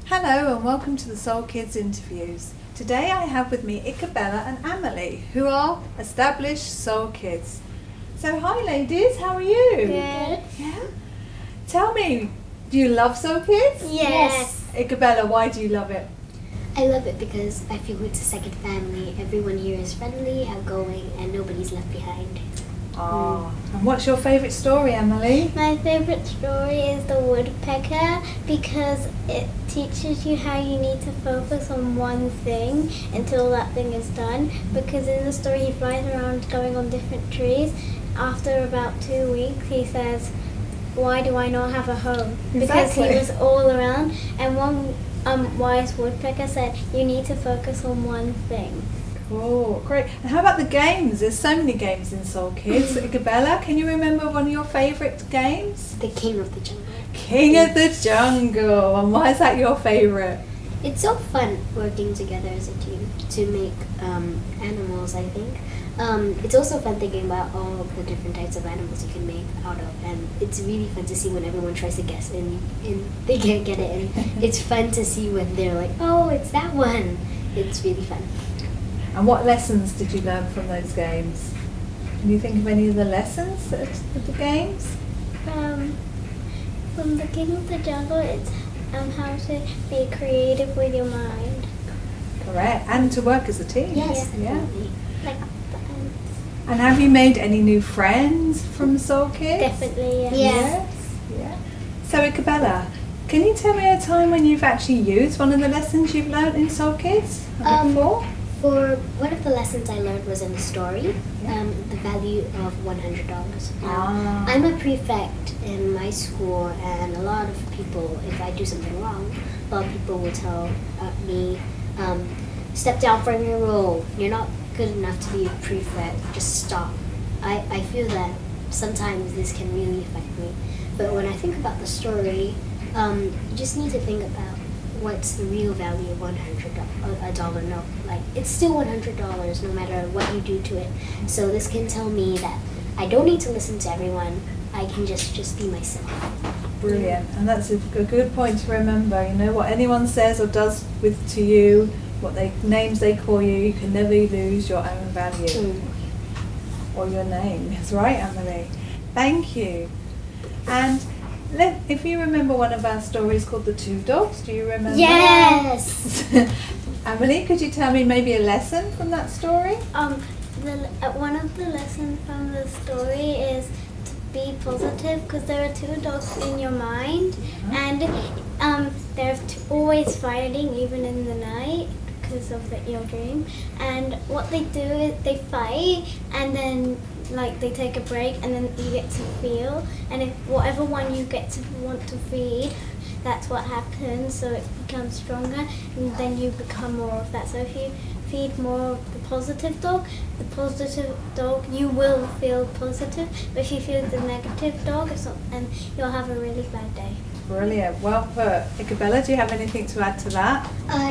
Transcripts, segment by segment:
Hello and welcome to the SoulKids interviews. Today I have with me Ikabella and Amelie, who are established SoulKids. So hi ladies, how are you? Good. Yeah? Tell me, do you love SoulKids? Yes. Ikabella, why do you love it? I love it because I feel it's a second family. Everyone here is friendly, outgoing, and nobody's left behind. And what's your favourite story, Amelie? My favorite story is the woodpecker because it teaches you how you need to focus on one thing until that thing is done. Because in the story he flies around going on different trees. After about 2 weeks he says, "Why do I not have a home?" Because he was all around, and one wise woodpecker said, "You need to focus on one thing." Cool, great. And how about the games? There's so many games in SoulKids. Ikabella, can you remember one of your favourite games? The King of the Jungle. King of the Jungle. And why is that your favourite? It's so fun working together as a team to make animals, I think. It's also fun thinking about all of the different types of animals you can make out of, and it's really fun to see when everyone tries to guess and they can't get it, and it's fun to see when they're like, "Oh, it's that one." It's really fun. And what lessons did you learn from those games? Can you think of any of the lessons of the games? From the King of the Jungle, it's how to be creative with your mind. Correct. And to work as a team. Yes, Yeah. definitely. Like the ants. And have you made any new friends from SoulKids? Definitely, yes. Yeah. Yeah. So Ikabella, can you tell me a time when you've actually used one of the lessons you've learned in SoulKids before? For one of the lessons I learned was in a story, the value of $100. I'm a prefect in my school, and a lot of people, if I do something wrong, a lot of people will tell me, "Step down from your role. You're not good enough to be a prefect. Just stop." I feel that sometimes this can really affect me. But when I think about the story, you just need to think about what's the real value of a dollar note. Like, it's still $100 no matter what you do to it. So this can tell me that I don't need to listen to everyone. I can just be myself. Brilliant. And that's a good point to remember. You know, what anyone says or does to you, names they call you, you can never lose your own value or your name. That's right, Amelie. Thank you. And if you remember one of our stories called The Two Dogs, do you remember? Yes! Amelie, could you tell me maybe a lesson from that story? One of the lessons from the story is to be positive, because there are two dogs in your mind, and they're always fighting even in the night because of your dream. And what they do is they fight, and then they take a break, and then you get to feel, and if whatever one you get to want to feed, that's what happens, so it becomes stronger, and then you become more of that. So if you feed more of the positive dog, you will feel positive, but if you feed the negative dog, and you'll have a really bad day. Brilliant. Well put. Ikabella, do you have anything to add to that?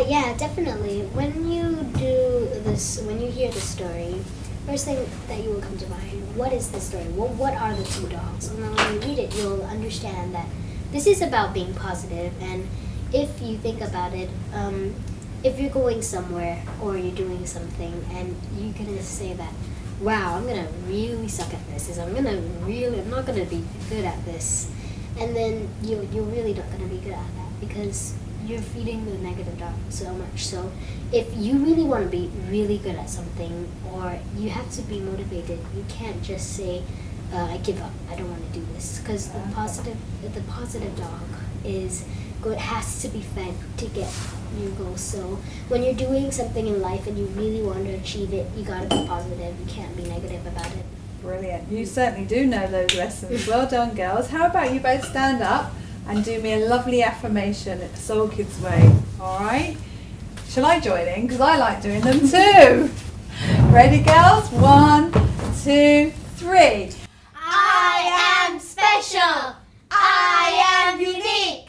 Yeah, definitely. When you hear the story, first thing that you will come to mind, what is the story? What are the two dogs? And then when you read it, you'll understand that this is about being positive. And if you think about it, if you're going somewhere or you're doing something and you're going to say that, "Wow, I'm going to really suck at this. I'm not going to be good at this." And then you're really not going to be good at that because you're feeding the negative dog so much. So if you really want to be really good at something, or you have to be motivated, you can't just say, "I give up, I don't want to do this," because the positive dog has to be fed to get your goals. So when you're doing something in life and you really want to achieve it, you gotta be positive. You can't be negative about it. Brilliant. You certainly do know those lessons. Well done, girls. How about you both stand up and do me a lovely affirmation at the SoulKids way? All right? Shall I join in? Because I like doing them too. Ready, girls? 1, 2, 3. I am special. I am unique.